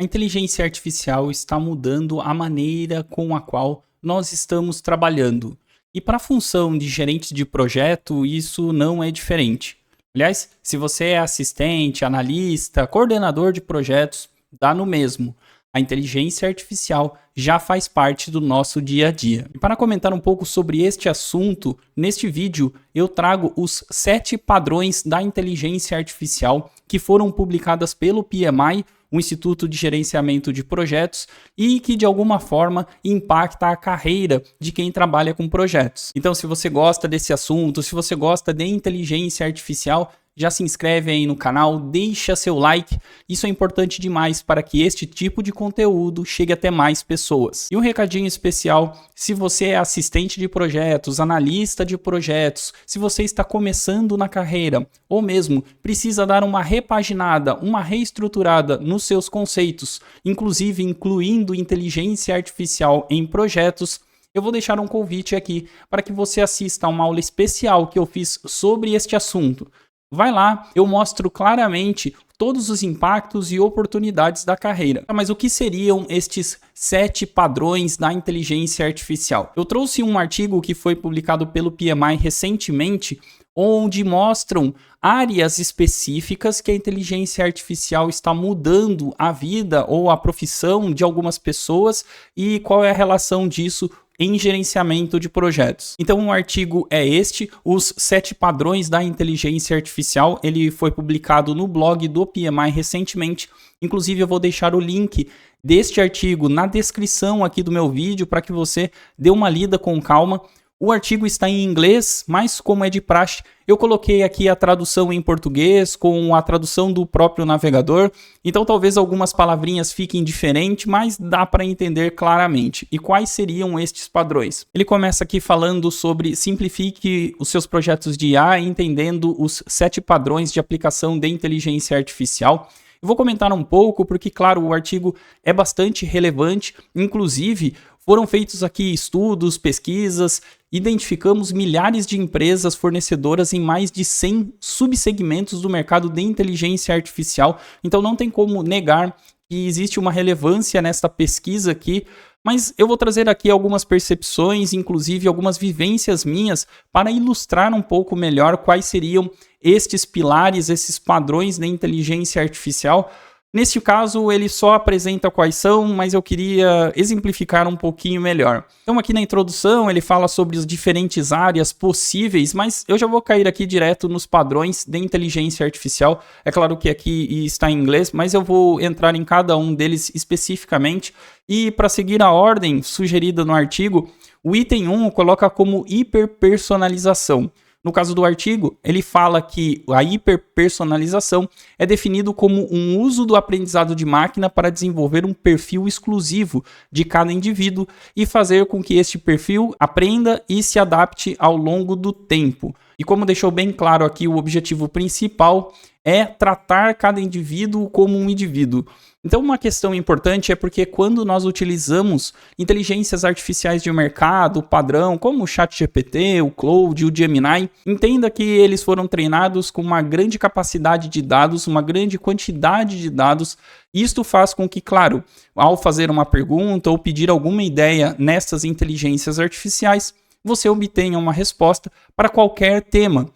A inteligência artificial está mudando a maneira com a qual nós estamos trabalhando. E para a função de gerente de projeto, isso não é diferente. Aliás, se você é assistente, analista, coordenador de projetos, dá no mesmo. A inteligência artificial já faz parte do nosso dia a dia. E para comentar um pouco sobre este assunto, neste vídeo eu trago os 7 padrões da inteligência artificial que foram publicadas pelo PMI, o Instituto de Gerenciamento de Projetos, e que de alguma forma impacta a carreira de quem trabalha com projetos. Então, se você gosta desse assunto, se você gosta de inteligência artificial, já se inscreve aí no canal, deixa seu like, isso é importante demais para que este tipo de conteúdo chegue até mais pessoas. E um recadinho especial, se você é assistente de projetos, analista de projetos, se você está começando na carreira ou mesmo precisa dar uma repaginada, uma reestruturada nos seus conceitos, inclusive incluindo inteligência artificial em projetos, eu vou deixar um convite aqui para que você assista a uma aula especial que eu fiz sobre este assunto. Vai lá, eu mostro claramente todos os impactos e oportunidades da carreira. Mas o que seriam estes 7 padrões da inteligência artificial? Eu trouxe um artigo que foi publicado pelo PMI recentemente, onde mostram áreas específicas que a inteligência artificial está mudando a vida ou a profissão de algumas pessoas e qual é a relação disso em gerenciamento de projetos. Então o artigo é este, os 7 padrões da inteligência artificial, ele foi publicado no blog do PMI recentemente, inclusive eu vou deixar o link deste artigo na descrição aqui do meu vídeo para que você dê uma lida com calma. O artigo está em inglês, mas como é de praxe, eu coloquei aqui a tradução em português com a tradução do próprio navegador, então talvez algumas palavrinhas fiquem diferentes, mas dá para entender claramente. E quais seriam estes padrões? Ele começa aqui falando sobre simplifique os seus projetos de IA, entendendo os 7 padrões de aplicação de inteligência artificial. Eu vou comentar um pouco porque, claro, o artigo é bastante relevante, inclusive foram feitos aqui estudos, pesquisas, identificamos milhares de empresas fornecedoras em mais de 100 subsegmentos do mercado de inteligência artificial, então não tem como negar que existe uma relevância nesta pesquisa aqui, mas eu vou trazer aqui algumas percepções, inclusive algumas vivências minhas, para ilustrar um pouco melhor quais seriam estes pilares, esses padrões da inteligência artificial. Neste caso, ele só apresenta quais são, mas eu queria exemplificar um pouquinho melhor. Então, aqui na introdução, ele fala sobre as diferentes áreas possíveis, mas eu já vou cair aqui direto nos padrões de inteligência artificial. É claro que aqui está em inglês, mas eu vou entrar em cada um deles especificamente. E para seguir a ordem sugerida no artigo, o item 1 coloca como hiperpersonalização. No caso do artigo, ele fala que a hiperpersonalização é definido como um uso do aprendizado de máquina para desenvolver um perfil exclusivo de cada indivíduo e fazer com que este perfil aprenda e se adapte ao longo do tempo. E como deixou bem claro aqui, o objetivo principal é tratar cada indivíduo como um indivíduo. Então, uma questão importante é porque quando nós utilizamos inteligências artificiais de mercado padrão, como o ChatGPT, o Claude, o Gemini, entenda que eles foram treinados com uma grande capacidade de dados, uma grande quantidade de dados. Isto faz com que, claro, ao fazer uma pergunta ou pedir alguma ideia nessas inteligências artificiais, você obtenha uma resposta para qualquer tema.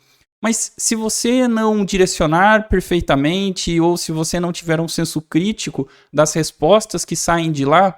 Mas se você não direcionar perfeitamente ou se você não tiver um senso crítico das respostas que saem de lá,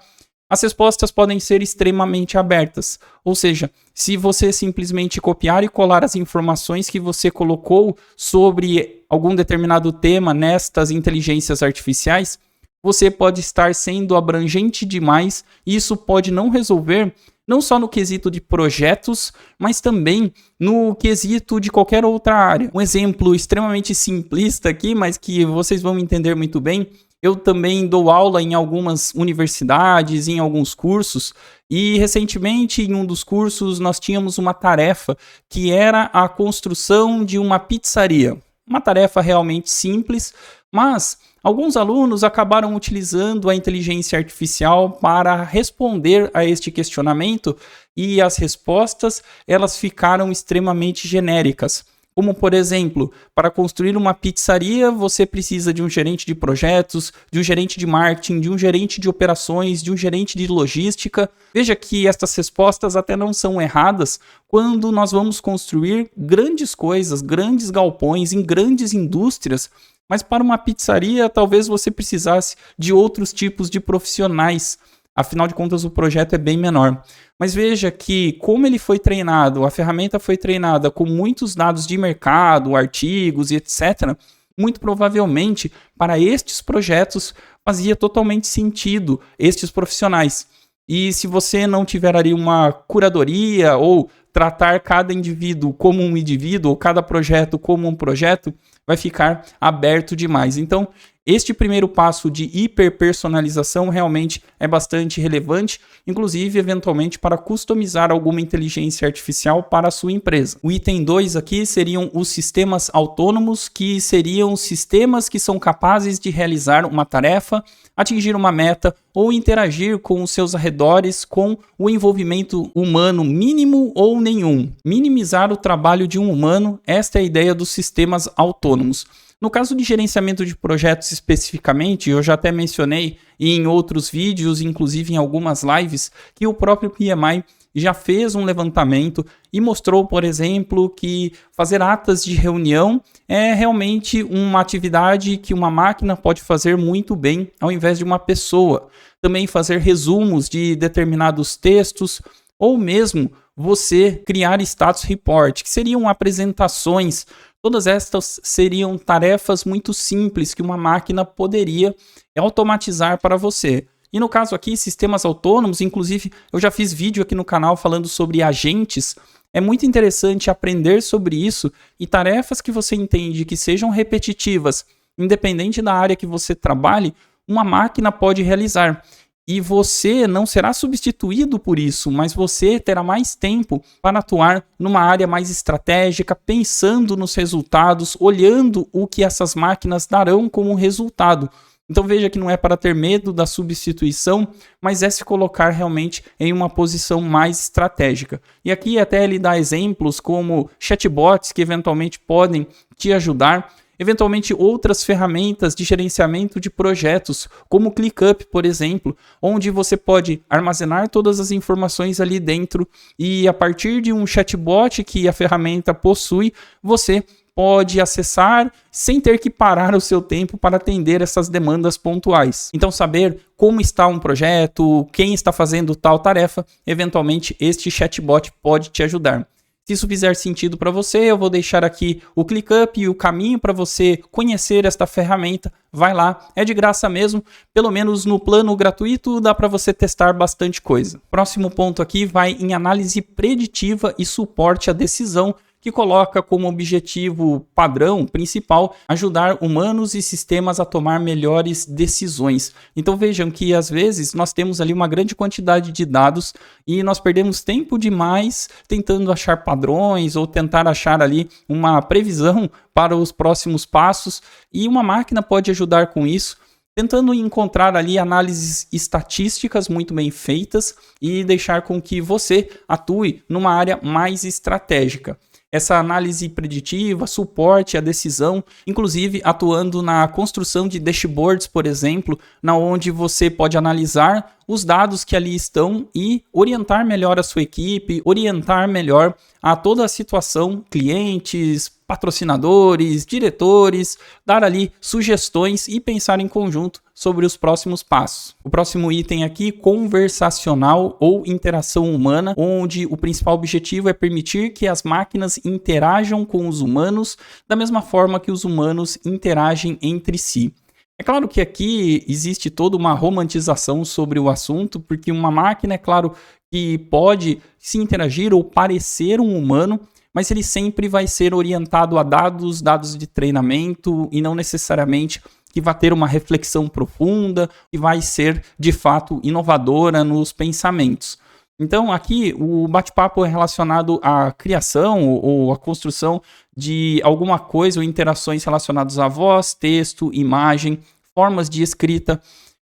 as respostas podem ser extremamente abertas. Ou seja, se você simplesmente copiar e colar as informações que você colocou sobre algum determinado tema nestas inteligências artificiais, você pode estar sendo abrangente demais e isso pode não resolver não só no quesito de projetos, mas também no quesito de qualquer outra área. Um exemplo extremamente simplista aqui, mas que vocês vão entender muito bem. Eu também dou aula em algumas universidades, em alguns cursos, e recentemente em um dos cursos nós tínhamos uma tarefa que era a construção de uma pizzaria. Uma tarefa realmente simples, mas alguns alunos acabaram utilizando a inteligência artificial para responder a este questionamento e as respostas elas ficaram extremamente genéricas. como, por exemplo, para construir uma pizzaria, você precisa de um gerente de projetos, de um gerente de marketing, de um gerente de operações, de um gerente de logística. Veja que estas respostas até não são erradas quando nós vamos construir grandes coisas, grandes galpões, em grandes indústrias. Mas para uma pizzaria, talvez você precisasse de outros tipos de profissionais. Afinal de contas, o projeto é bem menor. Mas veja que, como ele foi treinado, a ferramenta foi treinada com muitos dados de mercado, artigos e etc., muito provavelmente, para estes projetos, fazia totalmente sentido estes profissionais. E se você não tiver ali uma curadoria ou tratar cada indivíduo como um indivíduo ou cada projeto como um projeto, vai ficar aberto demais. Então, este primeiro passo de hiperpersonalização realmente é bastante relevante, inclusive, eventualmente, para customizar alguma inteligência artificial para a sua empresa. O item 2 aqui seriam os sistemas autônomos, que seriam sistemas que são capazes de realizar uma tarefa, atingir uma meta ou interagir com os seus arredores com o envolvimento humano mínimo ou nenhum. Minimizar o trabalho de um humano, esta é a ideia dos sistemas autônomos. No caso de gerenciamento de projetos especificamente, eu já até mencionei em outros vídeos, inclusive em algumas lives, que o próprio PMI já fez um levantamento e mostrou, por exemplo, que fazer atas de reunião é realmente uma atividade que uma máquina pode fazer muito bem ao invés de uma pessoa. Também fazer resumos de determinados textos ou mesmo você criar status report, que seriam apresentações. Todas estas seriam tarefas muito simples que uma máquina poderia automatizar para você. E no caso aqui, sistemas autônomos, inclusive eu já fiz vídeo aqui no canal falando sobre agentes. É muito interessante aprender sobre isso e tarefas que você entende que sejam repetitivas, independente da área que você trabalhe, uma máquina pode realizar. E você não será substituído por isso, mas você terá mais tempo para atuar numa área mais estratégica, pensando nos resultados, olhando o que essas máquinas darão como resultado. Então veja que não é para ter medo da substituição, mas é se colocar realmente em uma posição mais estratégica. E aqui até ele dá exemplos como chatbots que eventualmente podem te ajudar. Eventualmente outras ferramentas de gerenciamento de projetos, como o ClickUp, por exemplo, onde você pode armazenar todas as informações ali dentro e a partir de um chatbot que a ferramenta possui, você pode acessar sem ter que parar o seu tempo para atender essas demandas pontuais. Então, saber como está um projeto, quem está fazendo tal tarefa, eventualmente este chatbot pode te ajudar. Se isso fizer sentido para você, eu vou deixar aqui o ClickUp e o caminho para você conhecer esta ferramenta. Vai lá, é de graça mesmo, pelo menos no plano gratuito dá para você testar bastante coisa. Próximo ponto aqui vai em análise preditiva e suporte à decisão, que coloca como objetivo padrão principal ajudar humanos e sistemas a tomar melhores decisões. Então vejam que às vezes nós temos ali uma grande quantidade de dados e nós perdemos tempo demais tentando achar padrões ou tentar achar ali uma previsão para os próximos passos, e uma máquina pode ajudar com isso, tentando encontrar ali análises estatísticas muito bem feitas e deixar com que você atue numa área mais estratégica. Essa análise preditiva, suporte à decisão, inclusive atuando na construção de dashboards, por exemplo, na onde você pode analisar os dados que ali estão e orientar melhor a sua equipe, orientar melhor a toda a situação, clientes, patrocinadores, diretores, dar ali sugestões e pensar em conjunto sobre os próximos passos. O próximo item aqui, conversacional ou interação humana, onde o principal objetivo é permitir que as máquinas interajam com os humanos da mesma forma que os humanos interagem entre si. É claro que aqui existe toda uma romantização sobre o assunto, porque uma máquina, é claro, que pode se interagir ou parecer um humano, mas ele sempre vai ser orientado a dados de treinamento e não necessariamente que vai ter uma reflexão profunda, que vai ser, de fato, inovadora nos pensamentos. Então, aqui, o bate-papo é relacionado à criação ou à construção de alguma coisa ou interações relacionadas à voz, texto, imagem, formas de escrita.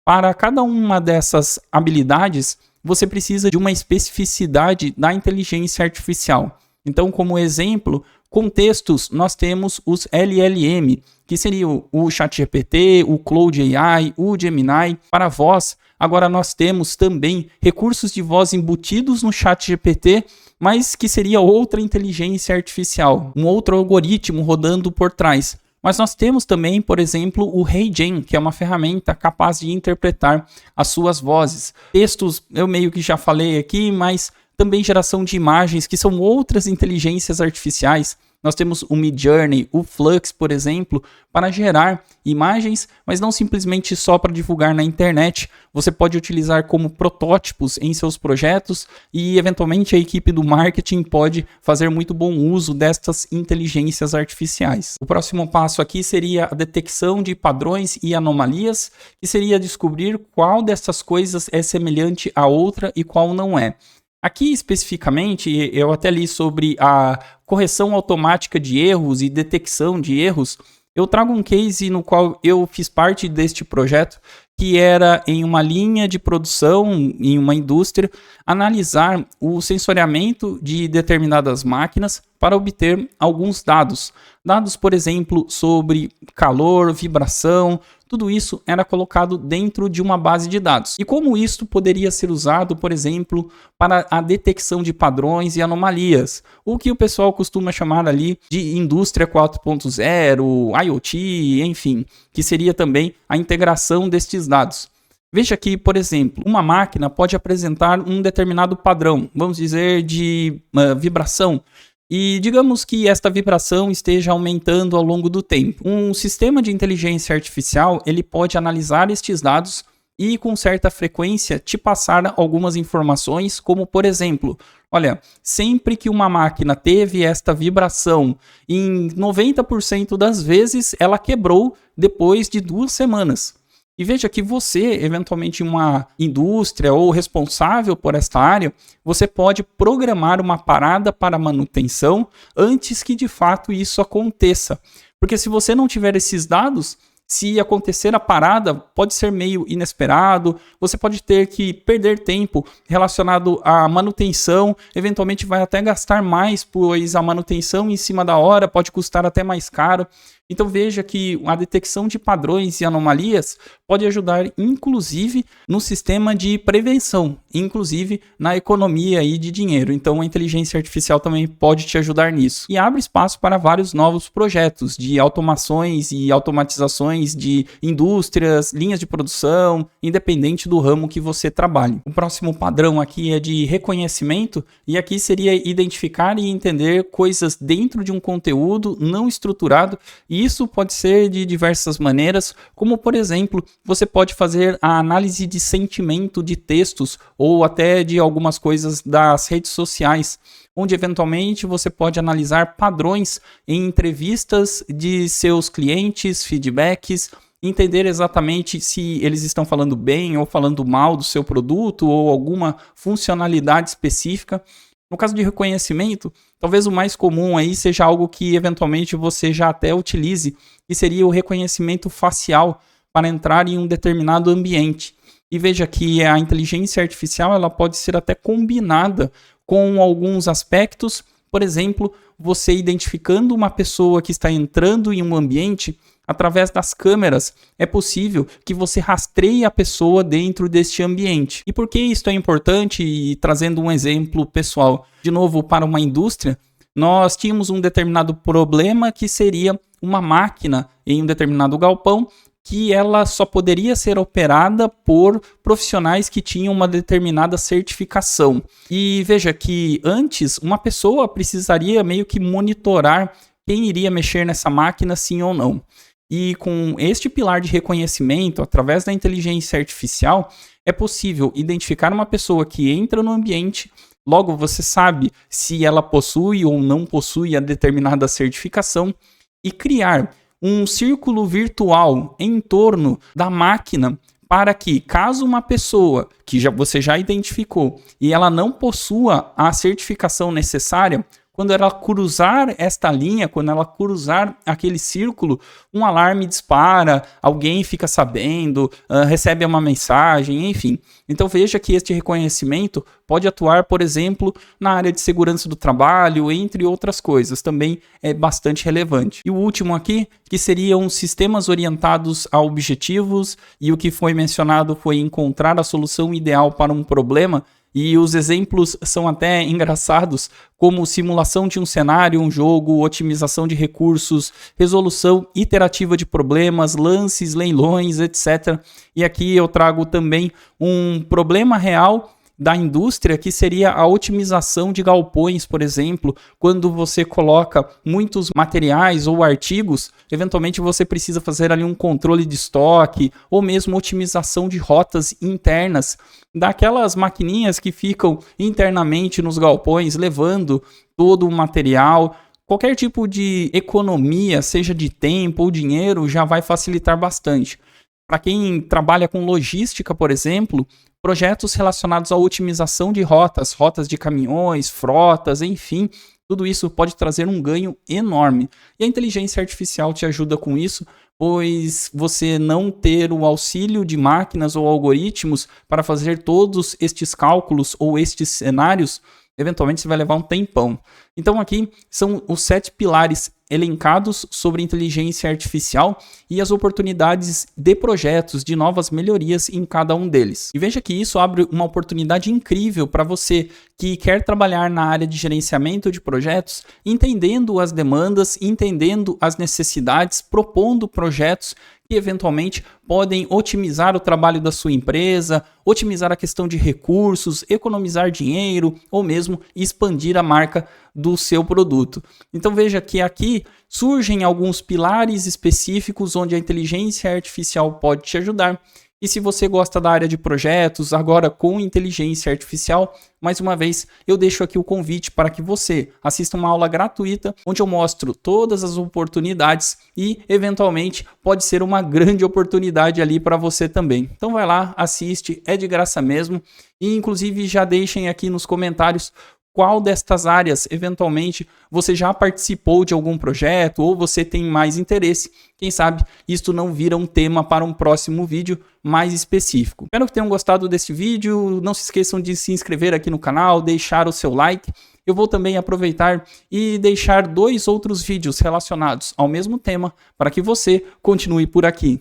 Para cada uma dessas habilidades, você precisa de uma especificidade da inteligência artificial. Então, como exemplo, Com textos, nós temos os LLM, que seriam o ChatGPT, o Claude AI, o Gemini. Para voz, agora nós temos também recursos de voz embutidos no ChatGPT, mas que seria outra inteligência artificial, um outro algoritmo rodando por trás. Mas nós temos também, por exemplo, o HeyGen, que é uma ferramenta capaz de interpretar as suas vozes. Textos, eu meio que já falei aqui, mas também geração de imagens, que são outras inteligências artificiais. Nós temos o Midjourney, o Flux, por exemplo, para gerar imagens, mas não simplesmente só para divulgar na internet. Você pode utilizar como protótipos em seus projetos e, eventualmente, a equipe do marketing pode fazer muito bom uso destas inteligências artificiais. O próximo passo aqui seria a detecção de padrões e anomalias, que seria descobrir qual dessas coisas é semelhante a outra e qual não é. Aqui, especificamente, eu até li sobre a correção automática de erros e detecção de erros. Eu trago um case no qual eu fiz parte deste projeto, que era em uma linha de produção, em uma indústria, analisar o sensoriamento de determinadas máquinas para obter alguns dados. Dados, por exemplo, sobre calor, vibração, tudo isso era colocado dentro de uma base de dados. E como isso poderia ser usado, por exemplo, para a detecção de padrões e anomalias, o que o pessoal costuma chamar ali de indústria 4.0, IoT, enfim, que seria também a integração destes dados. Veja que, por exemplo, uma máquina pode apresentar um determinado padrão, vamos dizer, de vibração, e digamos que esta vibração esteja aumentando ao longo do tempo. Um sistema de inteligência artificial, ele pode analisar estes dados e com certa frequência te passar algumas informações, como por exemplo, olha, sempre que uma máquina teve esta vibração, em 90% das vezes ela quebrou depois de 2 semanas. E veja que você, eventualmente uma indústria ou responsável por esta área, você pode programar uma parada para manutenção antes que de fato isso aconteça. Porque se você não tiver esses dados, se acontecer a parada, pode ser meio inesperado, você pode ter que perder tempo relacionado à manutenção, eventualmente vai até gastar mais, pois a manutenção em cima da hora pode custar até mais caro. Então veja que a detecção de padrões e anomalias pode ajudar inclusive no sistema de prevenção, inclusive na economia aí de dinheiro. Então a inteligência artificial também pode te ajudar nisso. E abre espaço para vários novos projetos de automações e automatizações de indústrias, linhas de produção, independente do ramo que você trabalhe. O próximo padrão aqui é de reconhecimento, e aqui seria identificar e entender coisas dentro de um conteúdo não estruturado. E isso pode ser de diversas maneiras, como por exemplo, você pode fazer a análise de sentimento de textos ou até de algumas coisas das redes sociais, onde eventualmente você pode analisar padrões em entrevistas de seus clientes, feedbacks, entender exatamente se eles estão falando bem ou falando mal do seu produto ou alguma funcionalidade específica. No caso de reconhecimento, talvez o mais comum aí seja algo que eventualmente você já até utilize, que seria o reconhecimento facial para entrar em um determinado ambiente. E veja que a inteligência artificial ela pode ser até combinada com alguns aspectos, por exemplo, você identificando uma pessoa que está entrando em um ambiente. Através das câmeras, é possível que você rastreie a pessoa dentro deste ambiente. E por que isso é importante? E trazendo um exemplo pessoal, de novo, para uma indústria, nós tínhamos um determinado problema que seria uma máquina em um determinado galpão que ela só poderia ser operada por profissionais que tinham uma determinada certificação. E veja que antes, uma pessoa precisaria meio que monitorar quem iria mexer nessa máquina, sim ou não. E com este pilar de reconhecimento, através da inteligência artificial, é possível identificar uma pessoa que entra no ambiente, logo você sabe se ela possui ou não possui a determinada certificação, e criar um círculo virtual em torno da máquina para que, caso uma pessoa que você já identificou e ela não possua a certificação necessária, quando ela cruzar esta linha, quando ela cruzar aquele círculo, um alarme dispara, alguém fica sabendo, recebe uma mensagem, enfim. Então veja que este reconhecimento pode atuar, por exemplo, na área de segurança do trabalho, entre outras coisas, também é bastante relevante. E o último aqui, que seriam sistemas orientados a objetivos, e o que foi mencionado foi encontrar a solução ideal para um problema. E os exemplos são até engraçados, como simulação de um cenário, um jogo, otimização de recursos, resolução iterativa de problemas, lances, leilões, etc. E aqui eu trago também um problema real da indústria, que seria a otimização de galpões, por exemplo. Quando você coloca muitos materiais ou artigos, eventualmente você precisa fazer ali um controle de estoque ou mesmo otimização de rotas internas daquelas maquininhas que ficam internamente nos galpões, levando todo o material. Qualquer tipo de economia, seja de tempo ou dinheiro, já vai facilitar bastante. Para quem trabalha com logística, por exemplo, projetos relacionados à otimização de rotas, rotas de caminhões, frotas, enfim, tudo isso pode trazer um ganho enorme. E a inteligência artificial te ajuda com isso, pois você não ter o auxílio de máquinas ou algoritmos para fazer todos estes cálculos ou estes cenários, eventualmente você vai levar um tempão. Então aqui são os 7 pilares elencados sobre inteligência artificial e as oportunidades de projetos, de novas melhorias em cada um deles. E veja que isso abre uma oportunidade incrível para você que quer trabalhar na área de gerenciamento de projetos, entendendo as demandas, entendendo as necessidades, propondo projetos que eventualmente podem otimizar o trabalho da sua empresa, otimizar a questão de recursos, economizar dinheiro ou mesmo expandir a marca do seu produto. Então veja que aqui surgem alguns pilares específicos onde a inteligência artificial pode te ajudar. E se você gosta da área de projetos, agora com inteligência artificial, mais uma vez eu deixo aqui o convite para que você assista uma aula gratuita, onde eu mostro todas as oportunidades e, eventualmente, pode ser uma grande oportunidade ali para você também. Então vai lá, assiste, é de graça mesmo. E inclusive já deixem aqui nos comentários qual destas áreas, eventualmente, você já participou de algum projeto ou você tem mais interesse. Quem sabe isto não vira um tema para um próximo vídeo mais específico. Espero que tenham gostado desse vídeo. Não se esqueçam de se inscrever aqui no canal, deixar o seu like. Eu vou também aproveitar e deixar 2 outros vídeos relacionados ao mesmo tema para que você continue por aqui.